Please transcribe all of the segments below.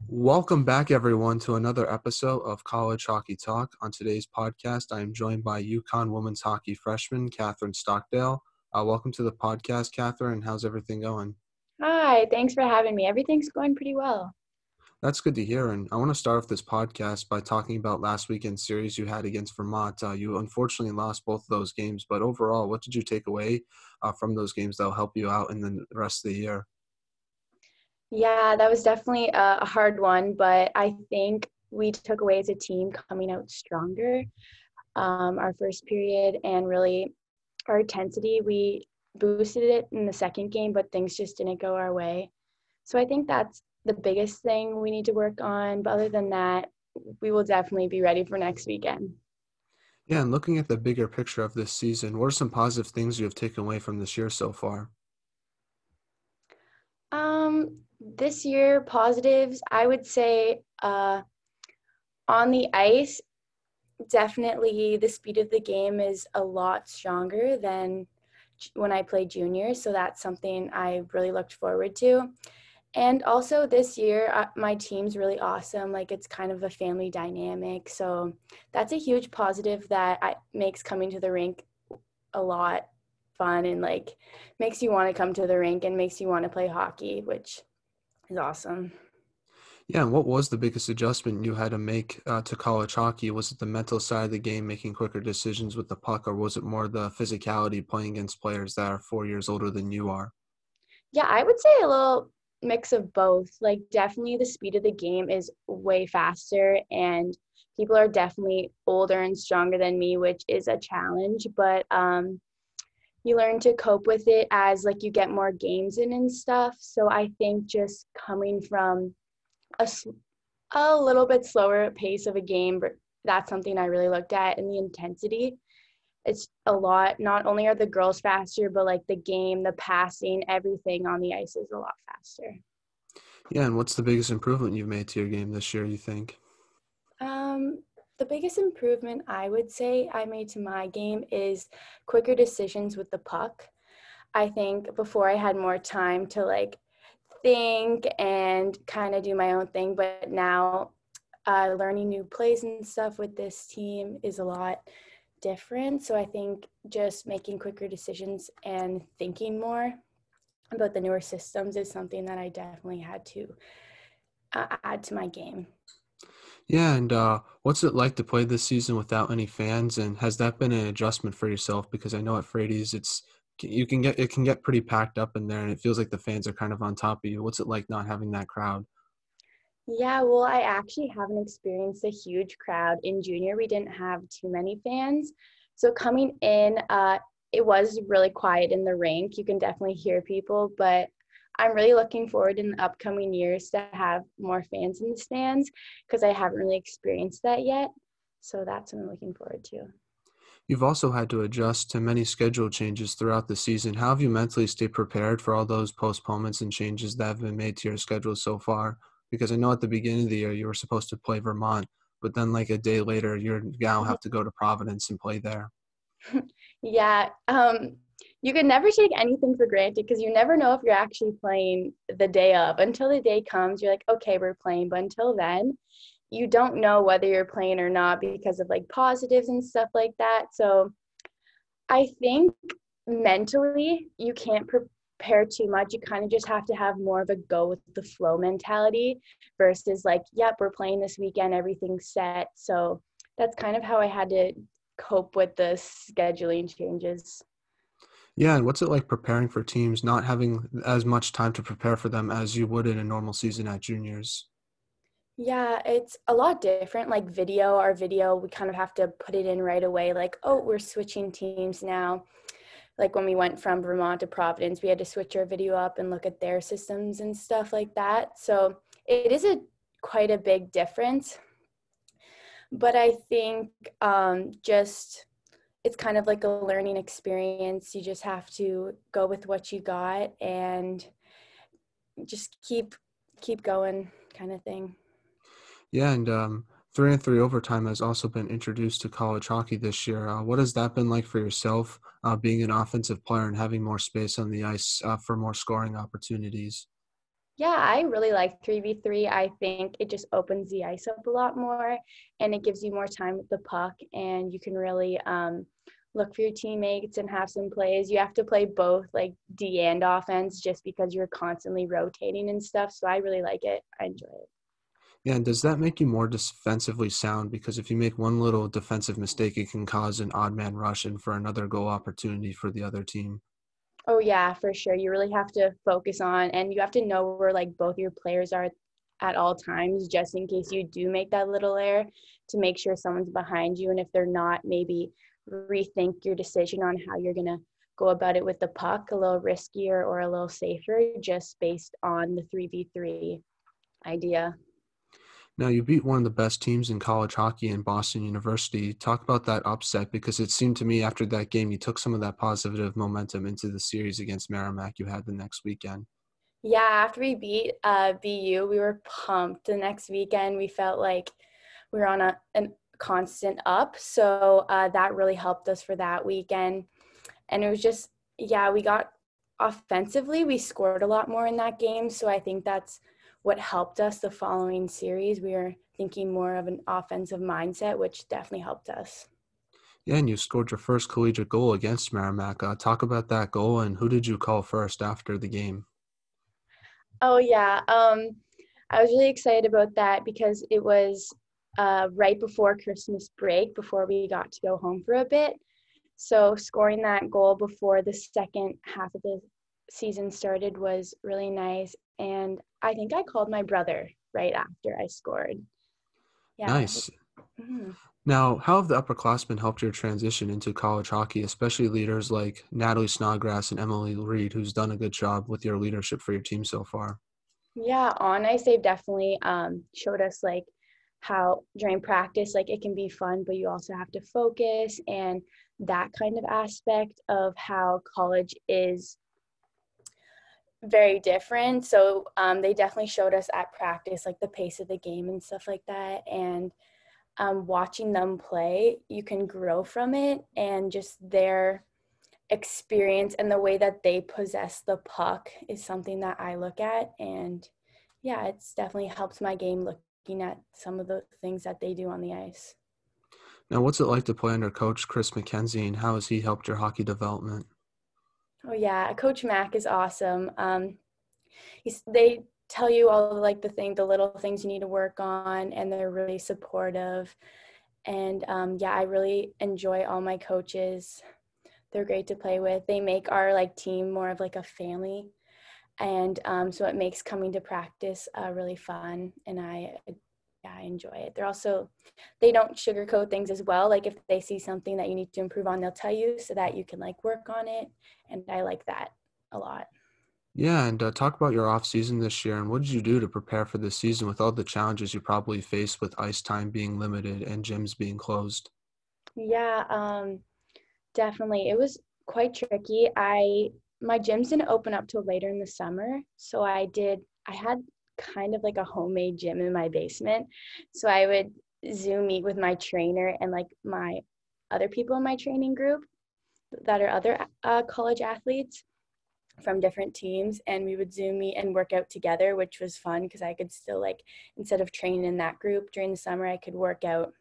Welcome back, everyone, to another episode of College Hockey Talk. On today's podcast, I am joined by UConn women's hockey freshman Kathryn Stockdale. Welcome to the podcast, Kathryn. How's everything going? Hi, thanks for having me. Everything's going pretty well. That's good to hear. And I want to start off this podcast by talking about last weekend's series you had against Vermont. You unfortunately lost both of those games, but overall, what did you take away from those games that'll help you out in the rest of the year? Yeah, that was definitely a hard one, but I think we took away as a team coming out stronger. Our first period and really our intensity, we boosted it in the second game, but things just didn't go our way. So I think that's the biggest thing we need to work on. But other than that, we will definitely be ready for next weekend. Yeah, and looking at the bigger picture of this season, what are some positive things you have taken away from this year so far? This year, positives, I would say on the ice, definitely the speed of the game is a lot stronger than when I played junior. So that's something I really looked forward to. And also this year, my team's really awesome. Like it's kind of a family dynamic. So that's a huge positive that makes coming to the rink a lot fun and like makes you want to come to the rink and makes you want to play hockey, which is awesome. Yeah, and what was the biggest adjustment you had to make to college hockey? Was it the mental side of the game, making quicker decisions with the puck, or was it more the physicality playing against players that are 4 years older than you are? Yeah, I would say a little mix of both. Like, definitely the speed of the game is way faster, and people are definitely older and stronger than me, which is a challenge. But you learn to cope with it as like you get more games in and stuff. So I think just coming from a, a little bit slower pace of a game, but that's something I really looked at, and the intensity. It's a lot. Not only are the girls faster, but like the game, the passing, everything on the ice is a lot faster. Yeah, and what's the biggest improvement you've made to your game this year, you think? Um, the biggest improvement I would say I made to my game is quicker decisions with the puck. I think before I had more time to like think and kind of do my own thing, but now learning new plays and stuff with this team is a lot different. So I think just making quicker decisions and thinking more about the newer systems is something that I definitely had to add to my game. Yeah, and what's it like to play this season without any fans? And has that been an adjustment for yourself? Because I know at Frady's, it can get pretty packed up in there, and it feels like the fans are kind of on top of you. What's it like not having that crowd? Yeah, well, I actually haven't experienced a huge crowd. In junior, we didn't have too many fans. So coming in, it was really quiet in the rink. You can definitely hear people, but I'm really looking forward in the upcoming years to have more fans in the stands because I haven't really experienced that yet. So that's what I'm looking forward to. You've also had to adjust to many schedule changes throughout the season. How have you mentally stayed prepared for all those postponements and changes that have been made to your schedule so far? Because I know at the beginning of the year you were supposed to play Vermont, but then like a day later you're now have to go to Providence and play there. Yeah, you can never take anything for granted because you never know if you're actually playing the day of. Until the day comes, you're like, okay, we're playing. But until then, you don't know whether you're playing or not because of like positives and stuff like that. So I think mentally, you can't prepare too much. You kind of just have to have more of a go with the flow mentality versus like, yep, we're playing this weekend, everything's set. So that's kind of how I had to cope with the scheduling changes. Yeah, and what's it like preparing for teams not having as much time to prepare for them as you would in a normal season at juniors? Yeah, it's a lot different. Like our video, we kind of have to put it in right away. Like, oh, we're switching teams now. Like when we went from Vermont to Providence, we had to switch our video up and look at their systems and stuff like that. So it is a quite a big difference. But I think just it's kind of like a learning experience. You just have to go with what you got and just keep going, kind of thing. Yeah, and 3-on-3 overtime has also been introduced to college hockey this year. What has that been like for yourself, being an offensive player and having more space on the ice for more scoring opportunities? Yeah, I really like 3v3. I think it just opens the ice up a lot more and it gives you more time with the puck and you can really look for your teammates and have some plays. You have to play both like D and offense just because you're constantly rotating and stuff. So I really like it. I enjoy it. Yeah, and does that make you more defensively sound? Because if you make one little defensive mistake, it can cause an odd man rush and for another goal opportunity for the other team. Oh yeah, for sure. You really have to focus on and you have to know where like both your players are at all times just in case you do make that little error to make sure someone's behind you and if they're not, maybe rethink your decision on how you're going to go about it with the puck a little riskier or a little safer just based on the 3v3 idea. Now, you beat one of the best teams in college hockey in Boston University. Talk about that upset because it seemed to me after that game you took some of that positive momentum into the series against Merrimack you had the next weekend. Yeah, after we beat BU, we were pumped. The next weekend, we felt like we were on a constant up. So that really helped us for that weekend. And it was just, yeah, we got offensively, we scored a lot more in that game. So I think that's what helped us the following series. We were thinking more of an offensive mindset, which definitely helped us. Yeah, and you scored your first collegiate goal against Merrimack. Talk about that goal and who did you call first after the game? Oh, yeah. I was really excited about that because it was right before Christmas break, before we got to go home for a bit. So scoring that goal before the second half of the season started was really nice. And I think I called my brother right after I scored. Yeah. Nice. Mhm. Now, how have the upperclassmen helped your transition into college hockey, especially leaders like Natalie Snodgrass and Emily Reed, who's done a good job with your leadership for your team so far? Yeah, on ice, they've definitely showed us like how during practice, like it can be fun, but you also have to focus and that kind of aspect of how college is very different. So they definitely showed us at practice, like the pace of the game and stuff like that. And watching them play, you can grow from it and just their experience and the way that they possess the puck is something that I look at. And yeah, it's definitely helped my game looking at some of the things that they do on the ice. Now, what's it like to play under Coach Chris McKenzie, and how has he helped your hockey development? Oh yeah, Coach Mack is awesome. They tell you all like the little things you need to work on, and they're really supportive. And yeah, I really enjoy all my coaches. They're great to play with. They make our like team more of like a family, and so it makes coming to practice really fun. And yeah, I enjoy it. They don't sugarcoat things as well. Like if they see something that you need to improve on, they'll tell you so that you can like work on it. And I like that a lot. Yeah, and talk about your off season this year, and what did you do to prepare for this season with all the challenges you probably faced with ice time being limited and gyms being closed? Yeah, definitely. It was quite tricky. My gyms didn't open up till later in the summer, so I had kind of like a homemade gym in my basement. So I would Zoom meet with my trainer and like my other people in my training group that are other college athletes from different teams, and we would Zoom meet and work out together, which was fun because I could still like instead of training in that group during the summer, I could work out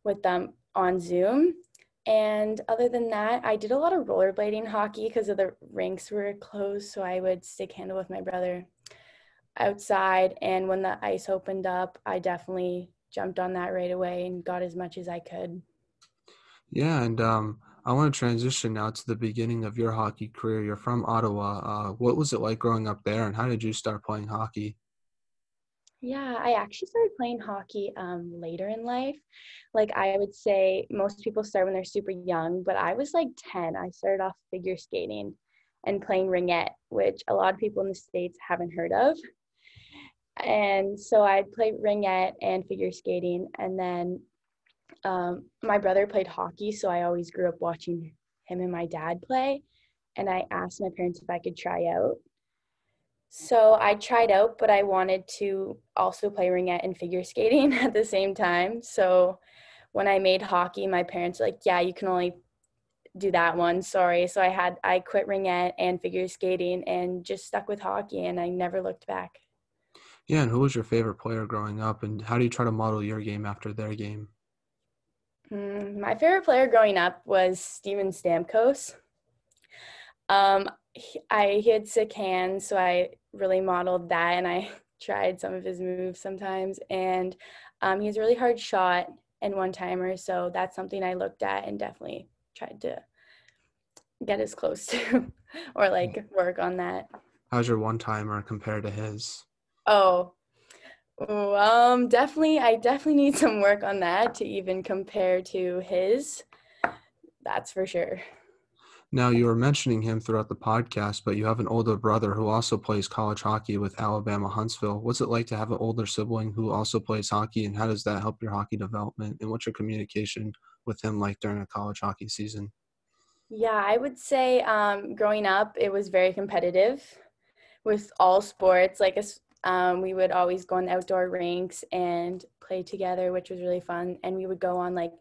with them on Zoom. And other than that, I did a lot of rollerblading hockey because of the rinks were closed. So I would stick handle with my brother outside. And when the ice opened up, I definitely jumped on that right away and got as much as I could. Yeah, and I want to transition now to the beginning of your hockey career. You're from Ottawa. What was it like growing up there, and how did you start playing hockey? Yeah, I actually started playing hockey later in life. Like I would say most people start when they're super young, but I was like 10. I started off figure skating and playing ringette, which a lot of people in the States haven't heard of. And so I'd play ringette and figure skating. And then my brother played hockey, so I always grew up watching him and my dad play. And I asked my parents if I could try out. So I tried out, but I wanted to also play ringette and figure skating at the same time. So when I made hockey, my parents were like, yeah, you can only do that one, sorry. So I quit ringette and figure skating and just stuck with hockey, and I never looked back. Yeah, and who was your favorite player growing up, and how do you try to model your game after their game? My favorite player growing up was Steven Stamkos. He had sick hands, so I really modeled that, and I tried some of his moves sometimes. And he has a really hard shot and one-timer, so that's something I looked at and definitely tried to get as close to or like work on that. How's your one-timer compared to his? Oh, definitely, I definitely need some work on that to even compare to his. That's for sure. Now, you were mentioning him throughout the podcast, but you have an older brother who also plays college hockey with Alabama Huntsville. What's it like to have an older sibling who also plays hockey, and how does that help your hockey development? And what's your communication with him like during a college hockey season? Yeah, I would say growing up, it was very competitive with all sports. We would always go on the outdoor rinks and play together, which was really fun. And we would go on like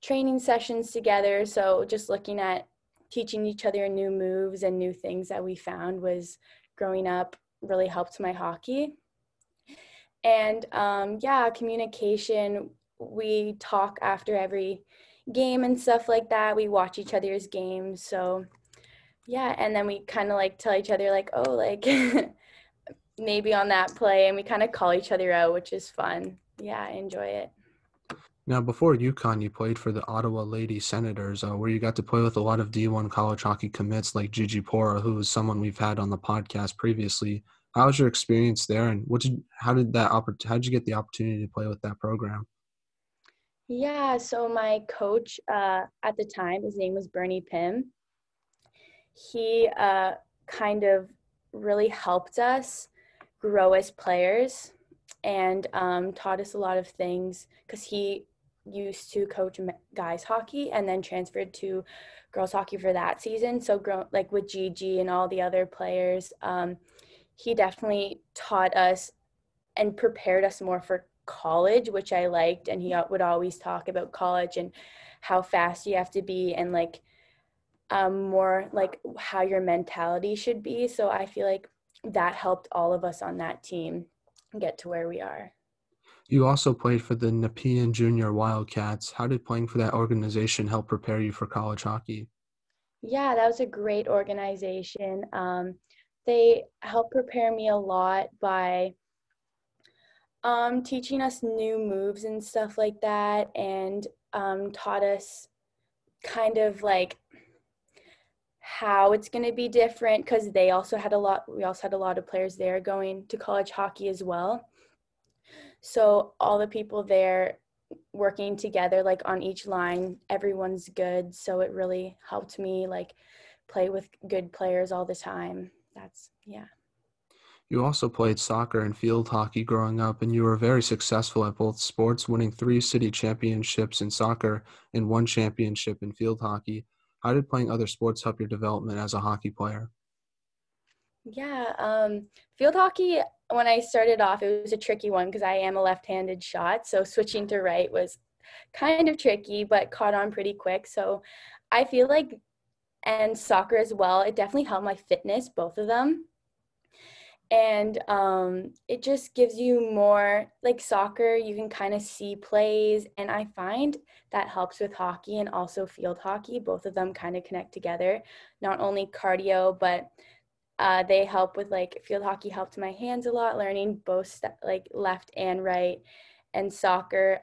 training sessions together. So just looking at teaching each other new moves and new things that we found was growing up really helped my hockey. And yeah, communication, we talk after every game and stuff like that. We watch each other's games. So yeah, and then we kind of like tell each other like, oh, like maybe on that play, and we kind of call each other out, which is fun. Yeah, I enjoy it. Now, before UConn, you played for the Ottawa Lady Senators, where you got to play with a lot of D1 college hockey commits like Gigi Pora, who is someone we've had on the podcast previously. How was your experience there, and how did you get the opportunity to play with that program? Yeah, so my coach at the time, his name was Bernie Pym. He kind of really helped us grow as players and taught us a lot of things because he used to coach guys hockey and then transferred to girls hockey for that season. So like with Gigi and all the other players, he definitely taught us and prepared us more for college, which I liked. And he would always talk about college and how fast you have to be and like more like how your mentality should be. So I feel like that helped all of us on that team get to where we are. You also played for the Nepean Junior Wildcats. How did playing for that organization help prepare you for college hockey? Yeah, that was a great organization. They helped prepare me a lot by teaching us new moves and stuff like that, and taught us kind of like how it's going to be different because we also had a lot of players there going to college hockey as well. So all the people there working together, like on each line, everyone's good. So it really helped me like play with good players all the time. That's, yeah. You also played soccer and field hockey growing up, and you were very successful at both sports, winning 3 city championships in soccer and 1 championship in field hockey. How did playing other sports help your development as a hockey player? Yeah, field hockey, when I started off, it was a tricky one because I am a left-handed shot. So switching to right was kind of tricky, but caught on pretty quick. So I feel like, and soccer as well, it definitely helped my fitness, both of them. And it just gives you more like soccer, you can kind of see plays. And I find that helps with hockey and also field hockey. Both of them kind of connect together, not only cardio, but they help with like field hockey helped my hands a lot, learning both like left and right, and soccer,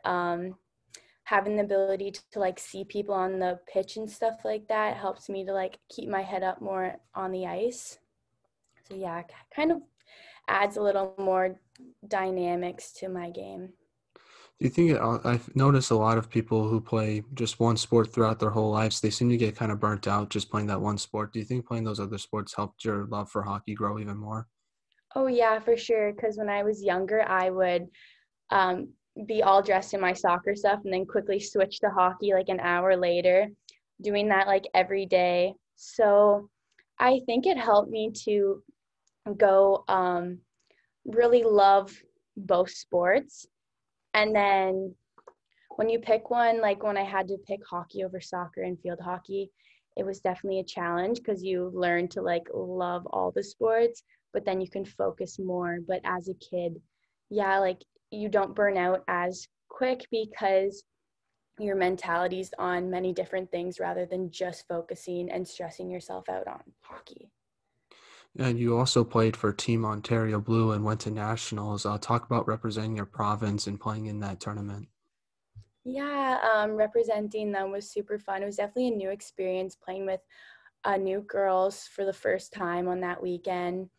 having the ability to like see people on the pitch and stuff like that helps me to like keep my head up more on the ice. So yeah, kind of adds a little more dynamics to my game. Do you think I've noticed a lot of people who play just one sport throughout their whole lives, they seem to get kind of burnt out just playing that one sport. Do you think playing those other sports helped your love for hockey grow even more? Oh yeah, for sure. Because when I was younger, I would um, be all dressed in my soccer stuff and then quickly switch to hockey like an hour later, doing that like every day. So I think it helped me to go really love both sports. And then when you pick one, like when I had to pick hockey over soccer and field hockey, it was definitely a challenge because you learn to like love all the sports, but then you can focus more. But as a kid, yeah, like you don't burn out as quick because your mentality's on many different things rather than just focusing and stressing yourself out on hockey. And you also played for Team Ontario Blue and went to nationals. Talk about representing your province and playing in that tournament. Yeah, representing them was super fun. It was definitely a new experience playing with new girls for the first time on that weekend.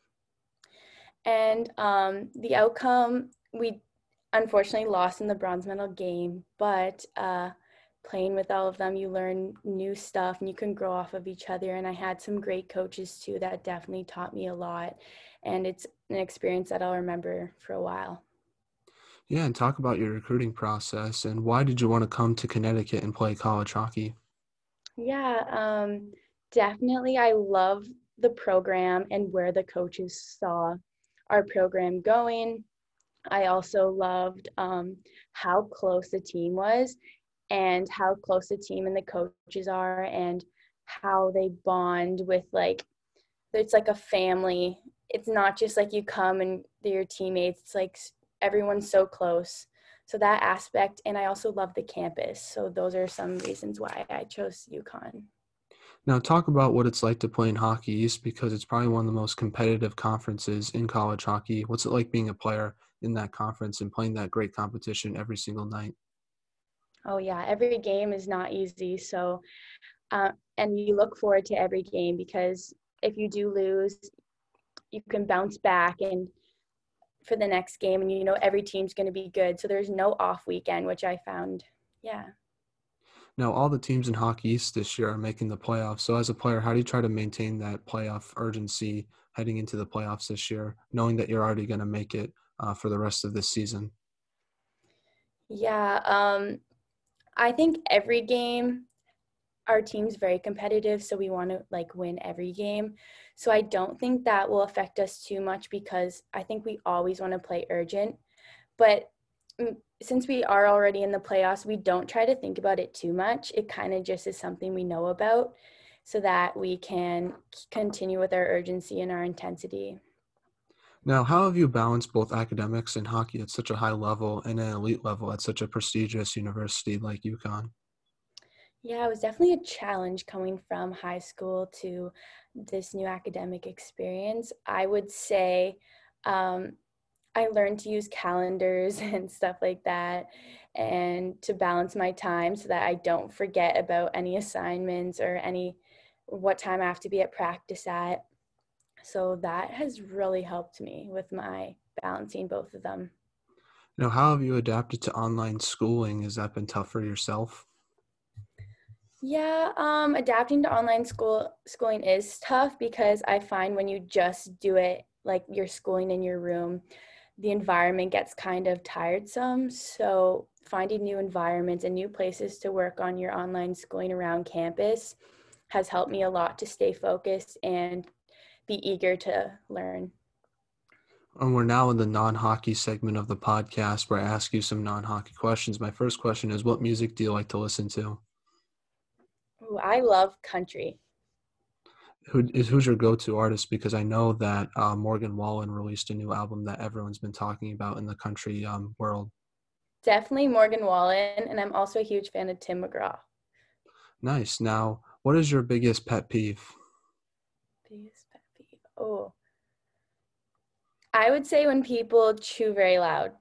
And the outcome, we unfortunately lost in the bronze medal game, but playing with all of them, you learn new stuff and you can grow off of each other. And I had some great coaches too that definitely taught me a lot. And it's an experience that I'll remember for a while. Yeah, and talk about your recruiting process and why did you want to come to Connecticut and play college hockey? Yeah, definitely. I love the program and where the coaches saw our program going. I also loved how close the team was and how close the team and the coaches are and how they bond with like, it's like a family. It's not just like you come and they're your teammates. It's like everyone's so close. So that aspect, and I also love the campus. So those are some reasons why I chose UConn. Now, talk about what it's like to play in Hockey East because it's probably one of the most competitive conferences in college hockey. What's it like being a player in that conference and playing that great competition every single night? Oh yeah, every game is not easy. So, and you look forward to every game because if you do lose, you can bounce back and for the next game, and you know every team's going to be good. So there's no off weekend, which I found, yeah. Now, all the teams in Hockey East this year are making the playoffs. So, as a player, how do you try to maintain that playoff urgency heading into the playoffs this year, knowing that you're already going to make it for the rest of this season? Yeah, I think every game our team's very competitive, so we want to like win every game. So I don't think that will affect us too much because I think we always want to play urgent. But since we are already in the playoffs, we don't try to think about it too much. It kind of just is something we know about so that we can continue with our urgency and our intensity. Now, how have you balanced both academics and hockey at such a high level and an elite level at such a prestigious university like UConn? Yeah, it was definitely a challenge coming from high school to this new academic experience. I would say um, I learned to use calendars and stuff like that and to balance my time so that I don't forget about any assignments or any what time I have to be at practice at. So that has really helped me with my balancing both of them. Now, how have you adapted to online schooling? Has that been tough for yourself? Yeah, adapting to online schooling is tough because I find when you just do it like you're schooling in your room, the environment gets kind of tiresome. So finding new environments and new places to work on your online schooling around campus has helped me a lot to stay focused and be eager to learn. And we're now in the non-hockey segment of the podcast where I ask you some non-hockey questions. My first question is, what music do you like to listen to? Ooh, I love country. Who's your go-to artist? Because I know that Morgan Wallen released a new album that everyone's been talking about in the country world. Definitely Morgan Wallen, and I'm also a huge fan of Tim McGraw. Nice. Now, what is your biggest pet peeve? Biggest pet peeve. Oh, I would say when people chew very loud.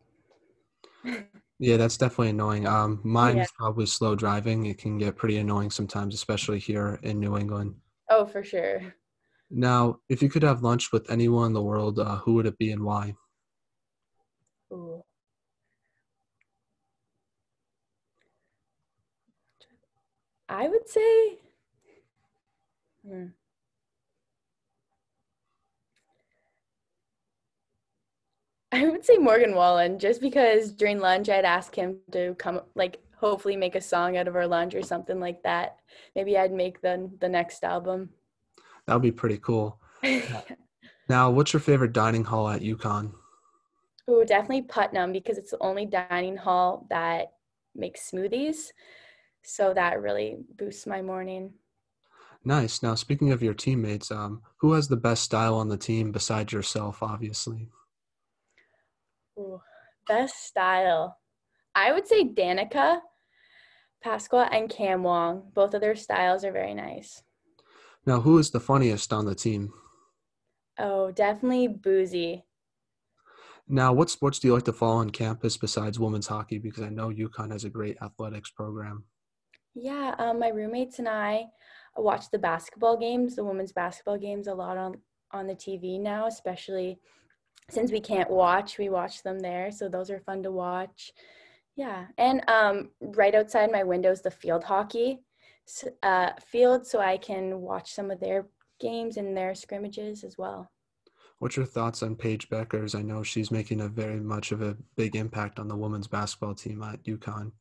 Yeah, that's definitely annoying. Mine Yeah. is probably slow driving. It can get pretty annoying sometimes, especially here in New England. Oh, for sure. Now, if you could have lunch with anyone in the world, who would it be and why? Ooh. I would say, hmm, I would say Morgan Wallen, just because during lunch I'd ask him to come, like, hopefully make a song out of our lunch or something like that. Maybe I'd make the next album. That would be pretty cool. Now, what's your favorite dining hall at UConn? Ooh, definitely Putnam because it's the only dining hall that makes smoothies. So that really boosts my morning. Nice. Now, speaking of your teammates, who has the best style on the team besides yourself, obviously? Ooh, best style. I would say Danica, Pasqua, and Cam Wong. Both of their styles are very nice. Now, who is the funniest on the team? Oh, definitely Boozy. Now, what sports do you like to follow on campus besides women's hockey? Because I know UConn has a great athletics program. Yeah, my roommates and I watch the basketball games, the women's basketball games a lot on the TV now, especially since we can't watch, we watch them there. So those are fun to watch. Yeah, and right outside my window is the field hockey field, so I can watch some of their games and their scrimmages as well. What's your thoughts on Paige Beckers? I know she's making a very much of a big impact on the women's basketball team at UConn.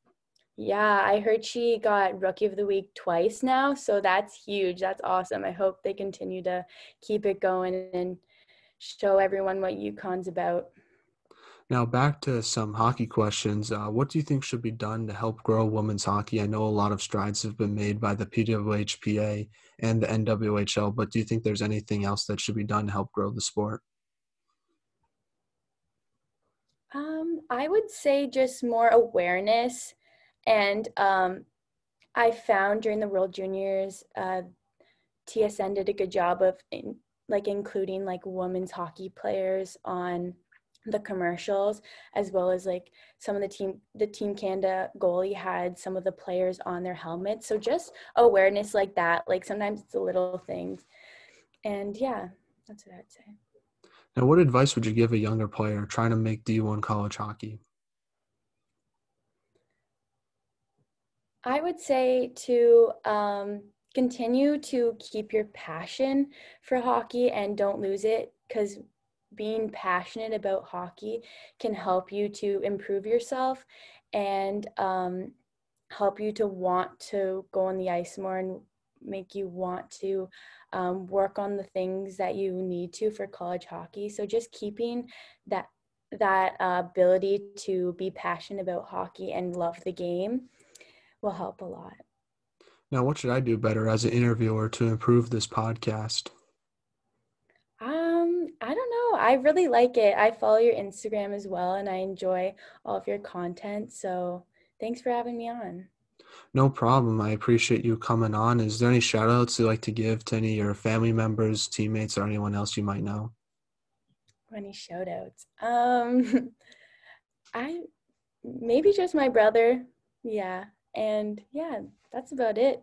Yeah, I heard she got Rookie of the Week twice now, so that's huge. That's awesome. I hope they continue to keep it going and show everyone what UConn's about. Now, back to some hockey questions. What do you think should be done to help grow women's hockey? I know a lot of strides have been made by the PWHPA and the NWHL, but do you think there's anything else that should be done to help grow the sport? I would say just more awareness, and I found during the World Juniors, TSN did a good job of including like women's hockey players on the commercials, as well as like some of the team Canada goalie had some of the players on their helmets. So just awareness like that. Like sometimes it's the little things, and yeah, that's what I'd say. Now, what advice would you give a younger player trying to make D1 college hockey? I would say to continue to keep your passion for hockey and don't lose it, because being passionate about hockey can help you to improve yourself and help you to want to go on the ice more and make you want to work on the things that you need to for college hockey. So just keeping that ability to be passionate about hockey and love the game will help a lot. Now, what should I do better as an interviewer to improve this podcast? I don't know. I really like it. I follow your Instagram as well, and I enjoy all of your content. So thanks for having me on. No problem. I appreciate you coming on. Is there any shout outs you'd like to give to any of your family members, teammates, or anyone else you might know? Any shout outs? I maybe just my brother. Yeah. And yeah, that's about it.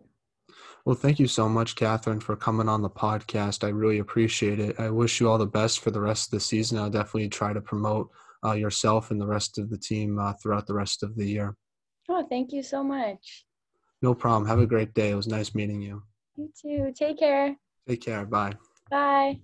Well, thank you so much, Kathryn, for coming on the podcast. I really appreciate it. I wish you all the best for the rest of the season. I'll definitely try to promote yourself and the rest of the team throughout the rest of the year. Oh, thank you so much. No problem. Have a great day. It was nice meeting you. You too. Take care. Take care. Bye. Bye.